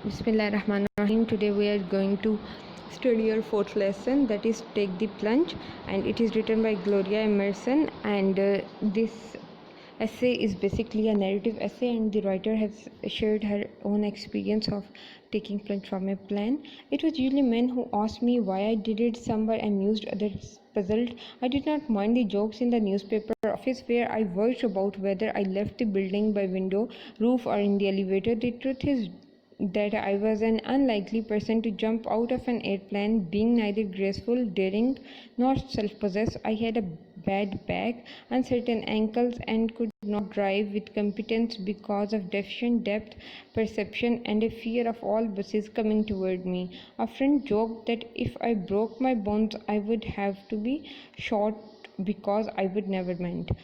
Bismillahirrahmanirrahim. Today we are going to study our fourth lesson, that is Take the Plunge, and it is written by Gloria Emerson, and this essay is basically a narrative essay, and the writer has shared her own experience of taking plunge from a plane. It was usually men who asked me why I did it. Some were amused, others puzzled. I did not mind the jokes in the newspaper office where I worried about whether I left the building by window, roof, or in the elevator. The truth is that I was an unlikely person to jump out of an airplane, being neither graceful, daring, nor self-possessed. I had a bad back, uncertain ankles, and could not drive with competence because of deficient depth perception and a fear of all buses coming toward me. A friend joked that if I broke my bones, I would have to be shot because I would never mend.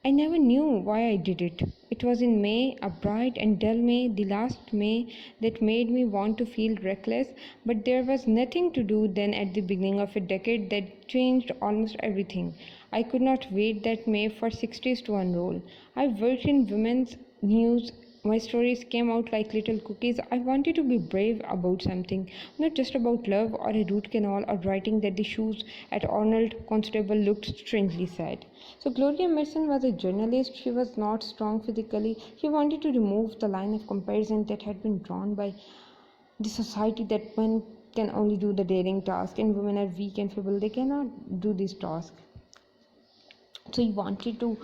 I never knew why I did it. It was in May, a bright and dull May, the last May, that made me want to feel reckless, but there was nothing to do then at the beginning of a decade that changed almost everything. I could not wait that May for 60s to unroll. I worked in women's news. My stories came out like little cookies. I wanted to be brave about something, not just about love or a root canal or writing that the shoes at Arnold Constable looked strangely sad. So Gloria Emerson was a journalist. She was not strong physically. She wanted to remove the line of comparison that had been drawn by the society that men can only do the daring task and women are weak and feeble. They cannot do this task. So he wanted to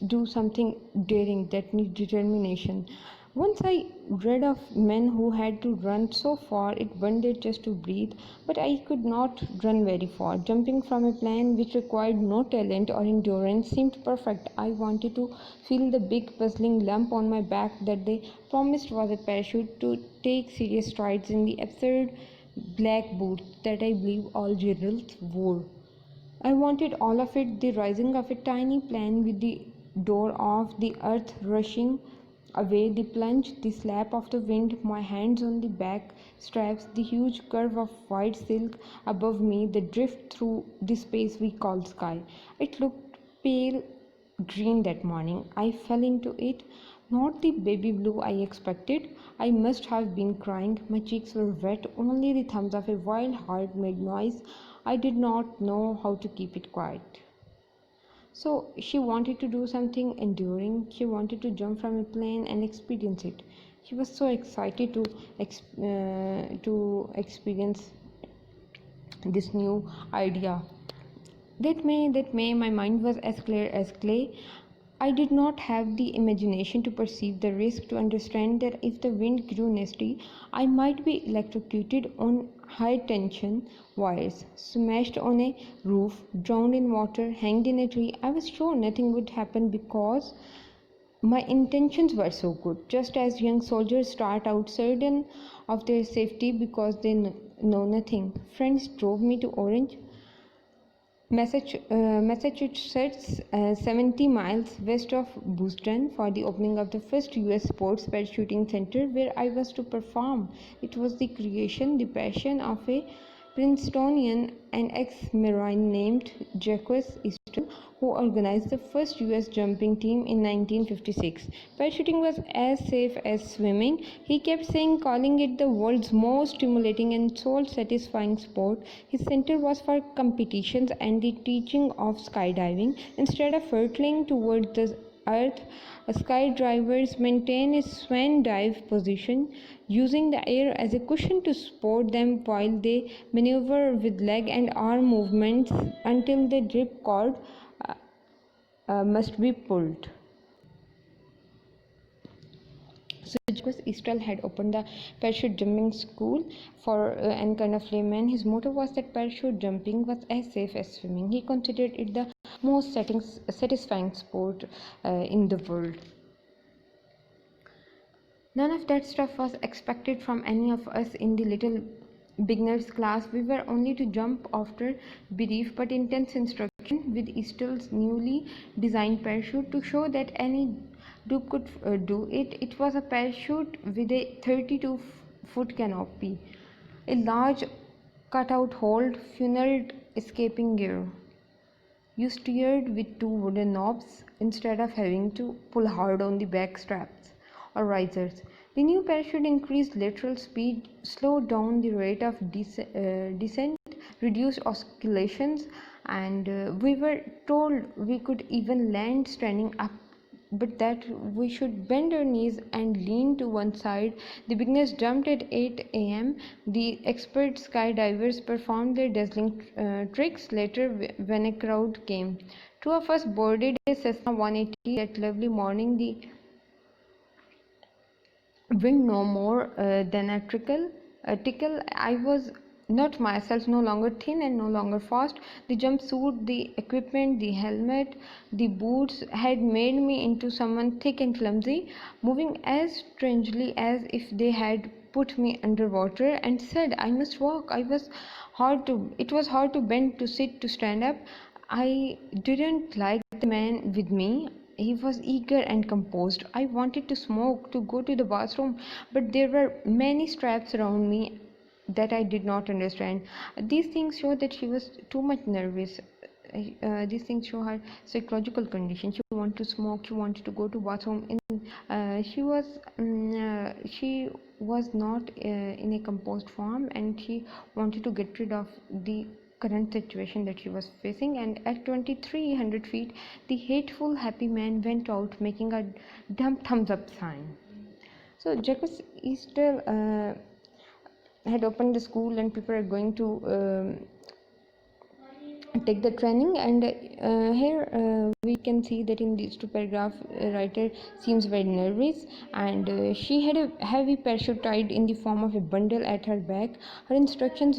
do something daring that needs determination. Once I read of men who had to run so far it wondered just to breathe, but I could not run very far. Jumping from a plane which required no talent or endurance seemed perfect. I wanted to feel the big puzzling lump on my back that they promised was a parachute, to take serious strides in the absurd black boots that I believe all generals wore. I wanted all of it, the rising of a tiny plane with the door off, the earth rushing away, the plunge, the slap of the wind, my hands on the back straps, the huge curve of white silk above me, the drift through the space we call sky. It looked pale green that morning. I fell into it, not the baby blue I expected. I must have been crying. My cheeks were wet. Only the thumbs of a wild heart made noise. I did not know how to keep it quiet. So she wanted to do something enduring. She wanted to jump from a plane and experience it. She was so excited to experience this new idea. That May, my mind was as clear as clay. I did not have the imagination to perceive the risk, to understand that if the wind grew nasty, I might be electrocuted on high tension wires, smashed on a roof, drowned in water, hanged in a tree. I was sure nothing would happen because my intentions were so good. Just as young soldiers start out certain of their safety because they know nothing. Friends drove me to Orange, Massachusetts, 70 miles west of Boston, for the opening of the first US sports parachuting center where I was to perform. It was the creation, the passion of a Princetonian and ex-Marine named Jacques Easton, who organized the first US jumping team in 1956. Parachuting was as safe as swimming, he kept saying, calling it the world's most stimulating and soul-satisfying sport. His center was for competitions and the teaching of skydiving. Instead of hurtling toward the earth, skydivers maintain a swan dive position, using the air as a cushion to support them while they maneuver with leg and arm movements until the drip cord must be pulled. So Jacques Easton had opened the parachute jumping school for any kind of layman. His motto was that parachute jumping was as safe as swimming. He considered it the most satisfying sport in the world. None of that stuff was expected from any of us in the little beginners class. We were only to jump after brief but intense instruction with Easton's newly designed parachute to show that any dupe could do it. It was a parachute with a 32-foot canopy, a large cutout hold, funneled escaping gear. You steered with two wooden knobs instead of having to pull hard on the back straps or risers. The new parachute increased lateral speed, slowed down the rate of descent, reduced oscillations, and we were told we could even land standing up, but that we should bend our knees and lean to one side. The beginners jumped at 8 a.m. The expert skydivers performed their dazzling tricks later when a crowd came. Two of us boarded a Cessna 180 that lovely morning. The wind no more than a tickle. I was not myself, no longer thin and no longer fast. The jumpsuit, the equipment, the helmet, the boots had made me into someone thick and clumsy, moving as strangely as if they had put me underwater and said I must walk. It was hard to bend, to sit, to stand up. I didn't like the man with me. He was eager and composed. I wanted to smoke, to go to the bathroom, but there were many straps around me that I did not understand. These things show that she was too much nervous. These things show her psychological condition. She wanted to smoke. She wanted to go to bathroom. She was not in a composed form, and she wanted to get rid of the current situation that she was facing. And at 2300 feet, the hateful happy man went out, making a dumb thumbs up sign. So Jacques Easter had opened the school, and people are going to take the training. And here we can see that in these two paragraphs, writer seems very nervous, and she had a heavy parachute tied in the form of a bundle at her back. Her instructions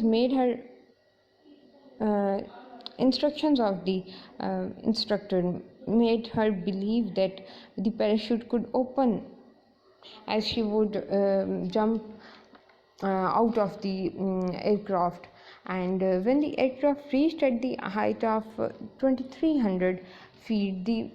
of the instructor made her believe that the parachute could open as she would jump out of the aircraft. And when the aircraft reached at the height of 2300 feet, the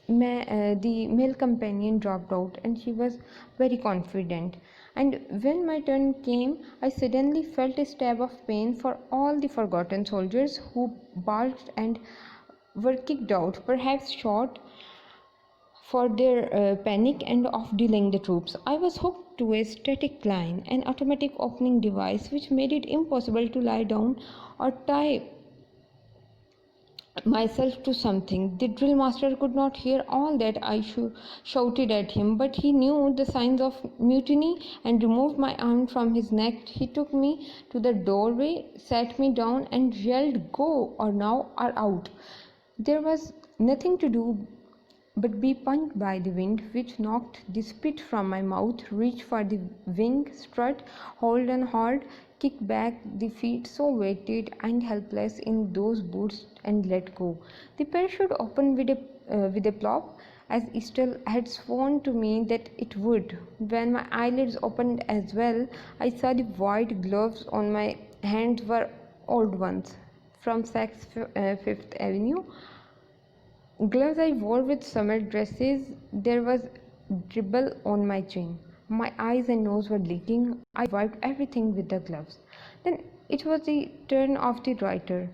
male companion dropped out, and she was very confident. And when my turn came, I suddenly felt a stab of pain for all the forgotten soldiers who barked and were kicked out, perhaps shot for their panic and of delaying the troops. I was hooked to a static line, an automatic opening device which made it impossible to lie down or tie myself to something. The drill master could not hear all that I shouted at him, but he knew the signs of mutiny and removed my arm from his neck. He took me to the doorway, sat me down, and yelled, "Go, or now or out." There was nothing to do but be punched by the wind, which knocked the spit from my mouth, reach for the wing, strut, hold on hard, kick back the feet so weighted and helpless in those boots, and let go. The parachute opened with a plop, as Estelle had sworn to me that it would. When my eyelids opened as well, I saw the white gloves on my hands were old ones from Saks Fifth Avenue. Gloves I wore with summer dresses. There was dribble on my chin. My eyes and nose were leaking. I wiped everything with the gloves. Then it was the turn of the writer.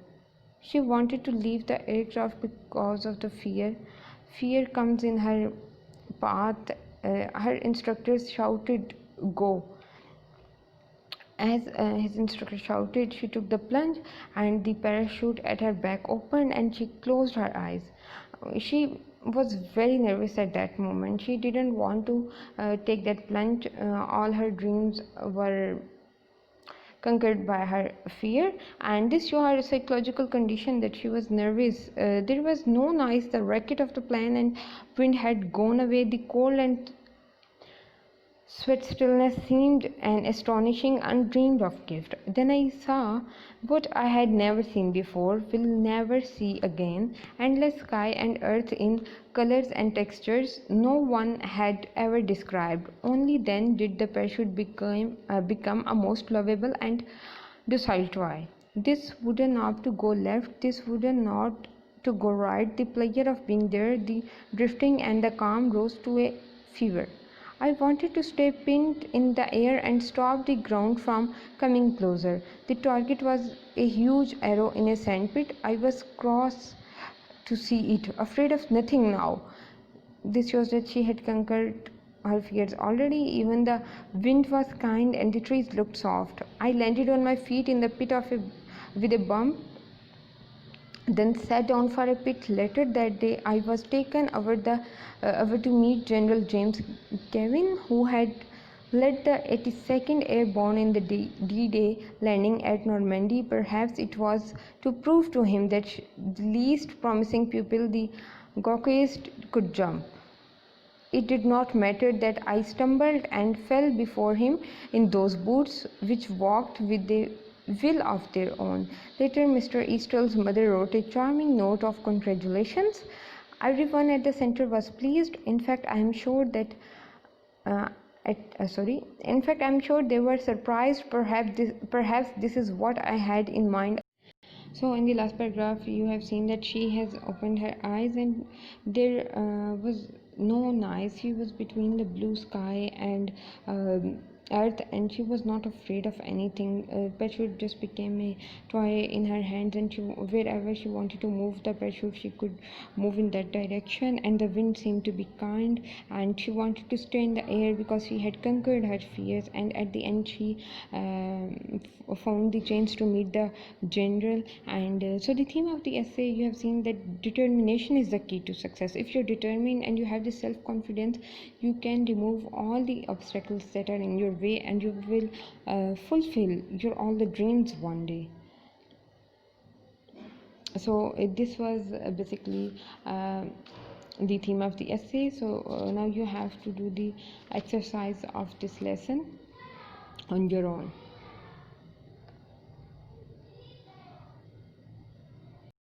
She wanted to leave the aircraft because of the fear. Fear comes in her path. Her instructors shouted, "Go." As his instructor shouted, she took the plunge, and the parachute at her back opened, and she closed her eyes. She was very nervous at that moment. She didn't want to take that plunge. All her dreams were conquered by her fear, and this showed her psychological condition, that she was nervous. There was no noise. The racket of the plane and wind had gone away. The cold and sweat stillness seemed an astonishing, undreamed of gift. Then I saw what I had never seen before, will never see again: endless sky and earth in colors and textures no one had ever described. Only then did the parachute become a most lovable and docile toy. This wooden knob to go left, this wooden knob to go right, the pleasure of being there, the drifting and the calm rose to a fever. I wanted to stay pinned in the air and stop the ground from coming closer. The target was a huge arrow in a sandpit. I was cross to see it, afraid of nothing now. This shows that she had conquered her fears already. Even the wind was kind and the trees looked soft. I landed on my feet in the pit with a bump, then sat down for a bit. Later that day, I was taken over to meet General James Gavin, who had led the 82nd Airborne in the D-Day landing at Normandy. Perhaps it was to prove to him that the least promising pupil, the gauchist, could jump. It did not matter that I stumbled and fell before him in those boots which walked with a will of their own. Later, Mr. Easterl's mother wrote a charming note of congratulations. Everyone at the center was pleased. In fact, I am sure that In fact, I'm sure they were surprised. Perhaps this is what I had in mind. So in the last paragraph, you have seen that she has opened her eyes, and there was no one eyes. She was between the blue sky and earth, and she was not afraid of anything. Parachute just became a toy in her hands, and wherever she wanted to move the parachute, she could move in that direction. And the wind seemed to be kind, and she wanted to stay in the air because she had conquered her fears. And at the end, she found the chance to meet the general. And so the theme of the essay, you have seen that determination is the key to success. If you're determined and you have the self-confidence, you can remove all the obstacles that are in your way, and you will fulfill your all the dreams one day. So this was basically the theme of the essay. So now you have to do the exercise of this lesson on your own.